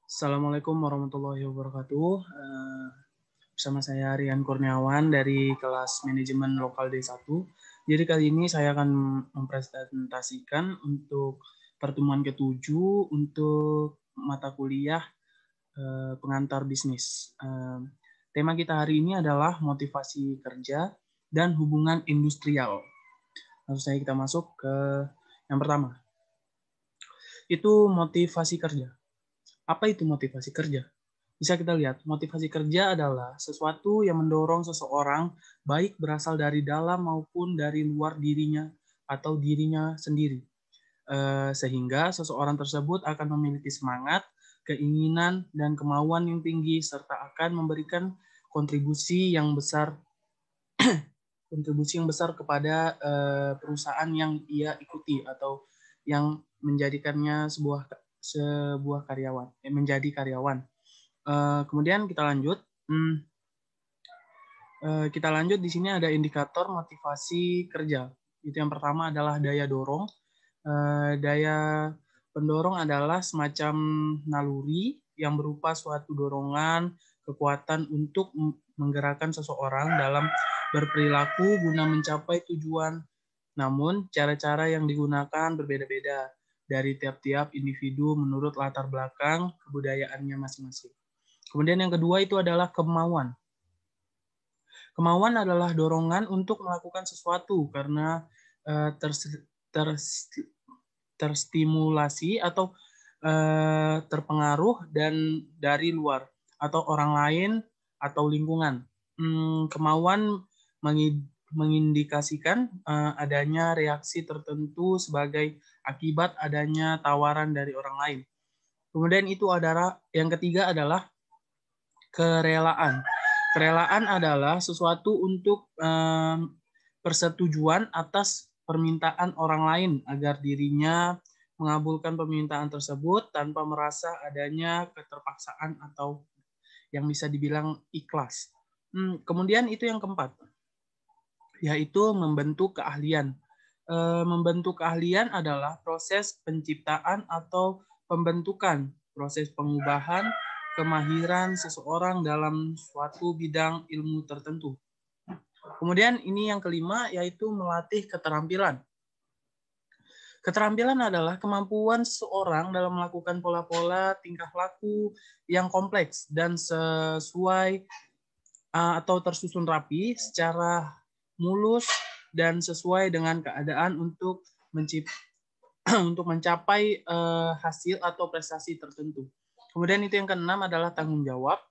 Assalamualaikum warahmatullahi wabarakatuh. Bersama saya Rian Kurniawan dari kelas Manajemen Lokal D1. Jadi kali ini saya akan mempresentasikan untuk pertemuan ke-7 untuk mata kuliah pengantar bisnis. Tema kita hari ini adalah motivasi kerja dan hubungan industrial. Langsung saja kita masuk ke yang pertama. Itu motivasi kerja. Apa itu motivasi kerja? Bisa kita lihat, motivasi kerja adalah sesuatu yang mendorong seseorang baik berasal dari dalam maupun dari luar dirinya atau dirinya sendiri. Sehingga seseorang tersebut akan memiliki semangat, keinginan, dan kemauan yang tinggi serta akan memberikan kontribusi yang besar kepada perusahaan yang ia ikuti atau yang menjadikannya sebuah karyawan, menjadi karyawan. Kemudian kita lanjut. Kita lanjut di sini ada indikator motivasi kerja. Itu yang pertama adalah daya dorong. Daya pendorong adalah semacam naluri yang berupa suatu dorongan, kekuatan untuk menggerakkan seseorang dalam berperilaku guna mencapai tujuan. Namun, cara-cara yang digunakan berbeda-beda dari tiap-tiap individu menurut latar belakang kebudayaannya masing-masing. Kemudian yang kedua itu adalah kemauan. Kemauan adalah dorongan untuk melakukan sesuatu karena terstimulasi atau terpengaruh dan dari luar atau orang lain atau lingkungan. Kemauan mengindikasikan adanya reaksi tertentu sebagai akibat adanya tawaran dari orang lain. Kemudian itu adalah yang ketiga adalah kerelaan. Kerelaan adalah sesuatu untuk persetujuan atas permintaan orang lain agar dirinya mengabulkan permintaan tersebut tanpa merasa adanya keterpaksaan atau yang bisa dibilang ikhlas. Kemudian itu yang keempat, yaitu membentuk keahlian. Membentuk keahlian adalah proses penciptaan atau pembentukan, proses pengubahan kemahiran seseorang dalam suatu bidang ilmu tertentu. Kemudian ini yang kelima, yaitu melatih keterampilan. Keterampilan adalah kemampuan seseorang dalam melakukan pola-pola tingkah laku yang kompleks dan sesuai atau tersusun rapi secara mulus dan sesuai dengan keadaan untuk mencapai hasil atau prestasi tertentu. Kemudian itu yang keenam adalah tanggung jawab.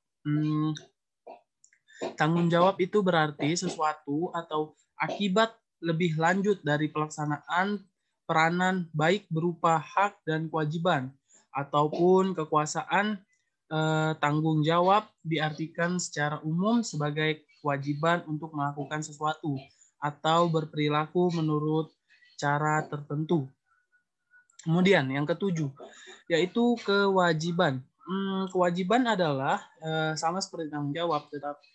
Tanggung jawab itu berarti sesuatu atau akibat lebih lanjut dari pelaksanaan peranan baik berupa hak dan kewajiban ataupun kekuasaan. Tanggung jawab diartikan secara umum sebagai kewajiban untuk melakukan sesuatu atau berperilaku menurut cara tertentu. Kemudian yang ketujuh, yaitu kewajiban. Kewajiban adalah sama seperti tanggung jawab, tetapi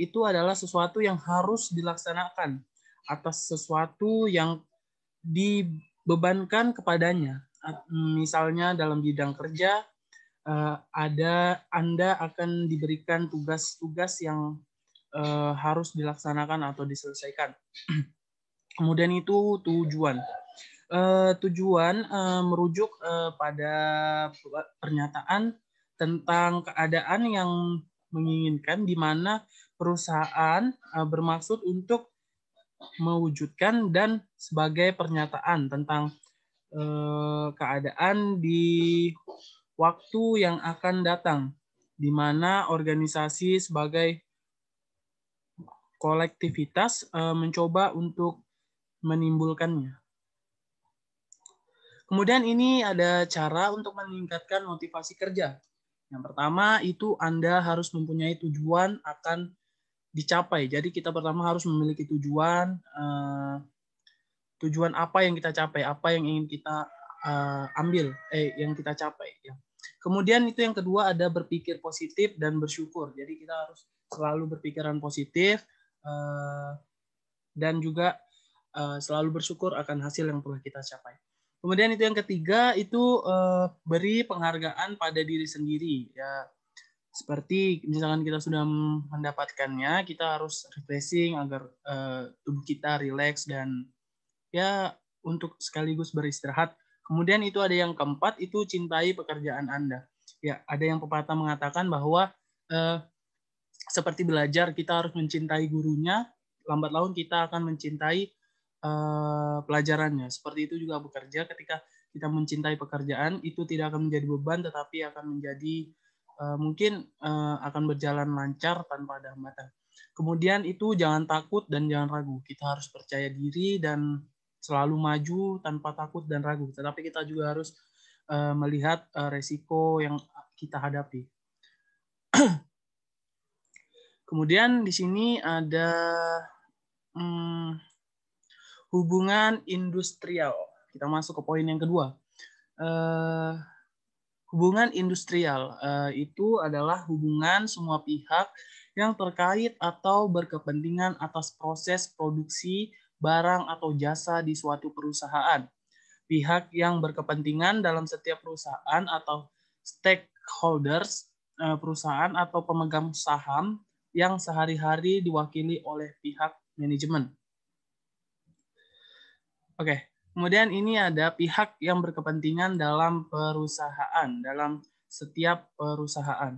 itu adalah sesuatu yang harus dilaksanakan atas sesuatu yang dibebankan kepadanya. Misalnya dalam bidang kerja, Anda akan diberikan tugas-tugas yang harus dilaksanakan atau diselesaikan. Kemudian itu tujuan. Tujuan merujuk pada pernyataan tentang keadaan yang menginginkan di mana perusahaan bermaksud untuk mewujudkan dan sebagai pernyataan tentang keadaan di waktu yang akan datang, di mana organisasi sebagai kolektivitas mencoba untuk menimbulkannya. Kemudian ini ada cara untuk meningkatkan motivasi kerja. Yang pertama itu Anda harus mempunyai tujuan akan dicapai. Jadi kita pertama harus memiliki tujuan, tujuan apa yang kita capai, apa yang ingin kita yang kita capai. Ya. Kemudian itu yang kedua ada berpikir positif dan bersyukur. Jadi kita harus selalu berpikiran positif dan juga selalu bersyukur akan hasil yang telah kita capai. Kemudian itu yang ketiga itu beri penghargaan pada diri sendiri. Ya, seperti misalkan kita sudah mendapatkannya, kita harus refreshing agar tubuh kita rileks dan ya untuk sekaligus beristirahat. Kemudian itu ada yang keempat, itu cintai pekerjaan Anda. Ya, ada yang pepatah mengatakan bahwa seperti belajar, kita harus mencintai gurunya, lambat laun kita akan mencintai pelajarannya. Seperti itu juga bekerja, ketika kita mencintai pekerjaan, itu tidak akan menjadi beban, tetapi akan menjadi mungkin akan berjalan lancar tanpa ada hambatan. Kemudian itu jangan takut dan jangan ragu. Kita harus percaya diri dan selalu maju tanpa takut dan ragu. Tetapi kita juga harus melihat resiko yang kita hadapi. Kemudian di sini ada hubungan industrial. Kita masuk ke poin yang kedua. Hubungan industrial itu adalah hubungan semua pihak yang terkait atau berkepentingan atas proses produksi barang atau jasa di suatu perusahaan. Pihak yang berkepentingan dalam setiap perusahaan atau stakeholders perusahaan atau pemegang saham yang sehari-hari diwakili oleh pihak manajemen. Oke. Kemudian ini ada pihak yang berkepentingan dalam perusahaan, dalam setiap perusahaan.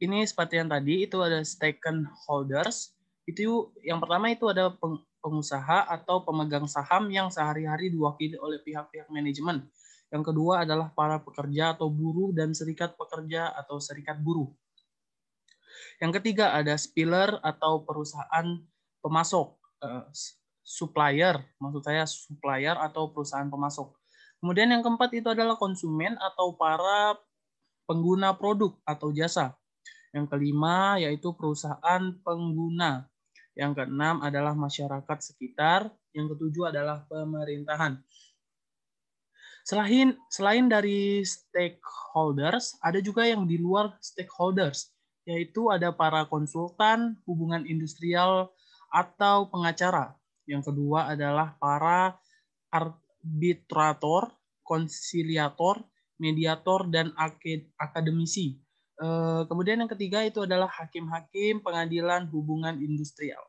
Ini seperti yang tadi, itu ada stakeholders. Itu yang pertama itu ada pengusaha atau pemegang saham yang sehari-hari diwakili oleh pihak-pihak manajemen. Yang kedua adalah para pekerja atau buruh dan serikat pekerja atau serikat buruh. Yang ketiga ada spiller atau perusahaan pemasok. Supplier, maksud saya supplier atau perusahaan pemasok. Kemudian yang keempat itu adalah konsumen atau para pengguna produk atau jasa. Yang kelima yaitu perusahaan pengguna. Yang keenam adalah masyarakat sekitar. Yang ketujuh adalah pemerintahan. Selain dari stakeholders, ada juga yang di luar stakeholders, yaitu ada para konsultan, hubungan industrial, atau pengacara. Yang kedua adalah para arbitrator, konsiliator, mediator, dan akademisi. Kemudian yang ketiga itu adalah hakim-hakim pengadilan hubungan industrial.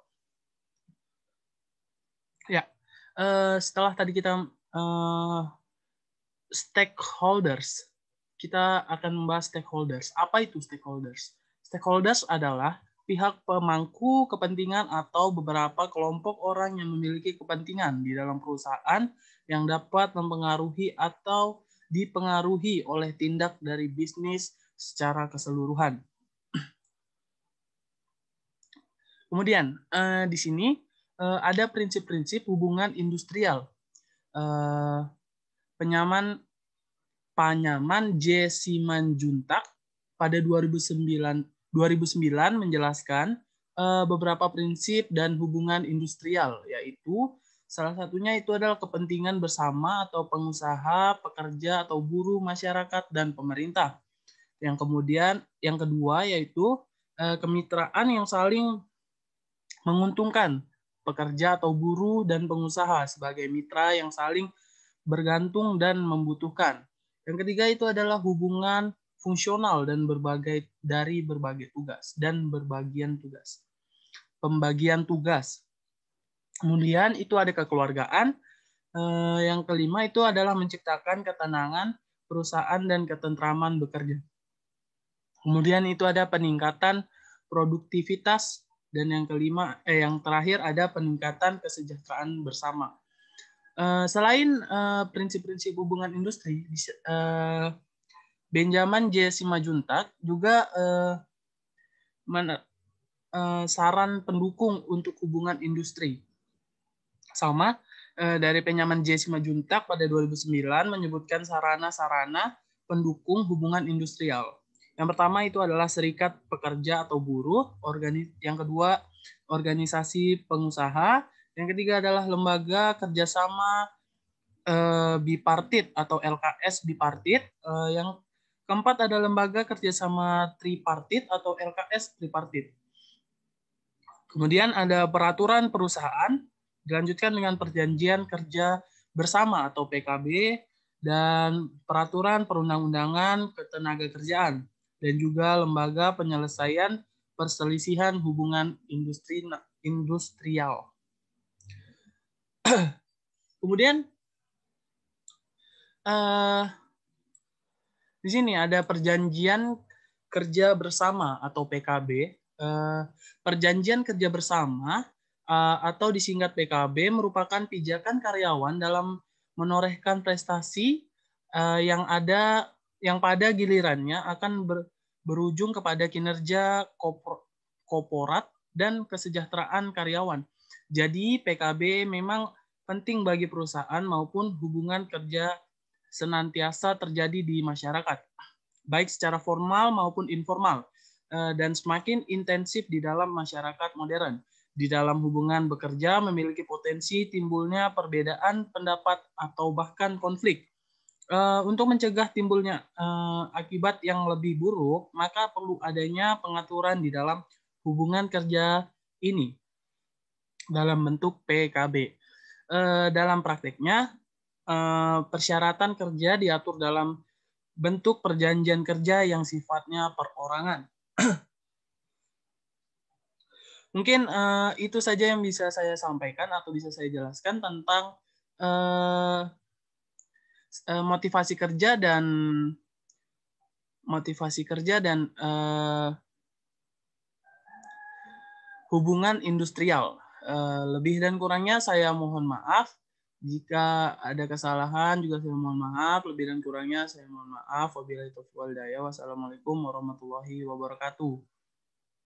Ya, setelah tadi kita stakeholders, kita akan membahas stakeholders. Apa itu stakeholders? Stakeholders adalah pihak pemangku kepentingan atau beberapa kelompok orang yang memiliki kepentingan di dalam perusahaan yang dapat mempengaruhi atau dipengaruhi oleh tindak dari bisnis secara keseluruhan. Kemudian di sini ada prinsip-prinsip hubungan industrial. Panyaman J. Simanjuntak pada 2009 menjelaskan beberapa prinsip dan hubungan industrial, yaitu salah satunya itu adalah kepentingan bersama atau pengusaha, pekerja atau buruh, masyarakat, dan pemerintah. Yang kedua yaitu kemitraan yang saling menguntungkan, pekerja atau buruh dan pengusaha sebagai mitra yang saling bergantung dan membutuhkan. Yang ketiga itu adalah hubungan fungsional dan berbagai tugas dan pembagian tugas. Kemudian itu ada kekeluargaan. Yang kelima itu adalah menciptakan ketenangan perusahaan dan ketentraman bekerja. Kemudian itu ada peningkatan produktivitas dan yang terakhir ada peningkatan kesejahteraan bersama. Selain prinsip-prinsip hubungan industri, Benjamin J. Simanjuntak juga saran pendukung untuk hubungan industri. Sama dari Benjamin J. Simanjuntak pada 2009 menyebutkan sarana-sarana pendukung hubungan industrial. Yang pertama itu adalah serikat pekerja atau buruh, yang kedua organisasi pengusaha, yang ketiga adalah lembaga kerjasama bipartit atau LKS bipartit, yang keempat ada lembaga kerjasama tripartit atau LKS tripartit. Kemudian ada peraturan perusahaan, dilanjutkan dengan perjanjian kerja bersama atau PKB, dan peraturan perundang-undangan ketenagakerjaan, dan juga lembaga penyelesaian perselisihan hubungan industrial. Kemudian di sini ada perjanjian kerja bersama atau PKB. Perjanjian kerja bersama atau disingkat PKB merupakan pijakan karyawan dalam menorehkan prestasi yang pada gilirannya akan berujung kepada kinerja korporat dan kesejahteraan karyawan. Jadi PKB memang penting bagi perusahaan maupun hubungan kerja senantiasa terjadi di masyarakat, baik secara formal maupun informal, dan semakin intensif di dalam masyarakat modern. Di dalam hubungan bekerja memiliki potensi timbulnya perbedaan pendapat atau bahkan konflik. Untuk mencegah timbulnya akibat yang lebih buruk, maka perlu adanya pengaturan di dalam hubungan kerja ini dalam bentuk PKB. Dalam prakteknya, persyaratan kerja diatur dalam bentuk perjanjian kerja yang sifatnya perorangan. Mungkin itu saja yang bisa saya sampaikan atau bisa saya jelaskan tentang motivasi kerja dan hubungan industrial. Lebih dan kurangnya saya mohon maaf. Jika ada kesalahan juga saya mohon maaf. Lebih dan kurangnya saya mohon maaf. Wabillahi taufiq wal hidayah. Wassalamualaikum warahmatullahi wabarakatuh.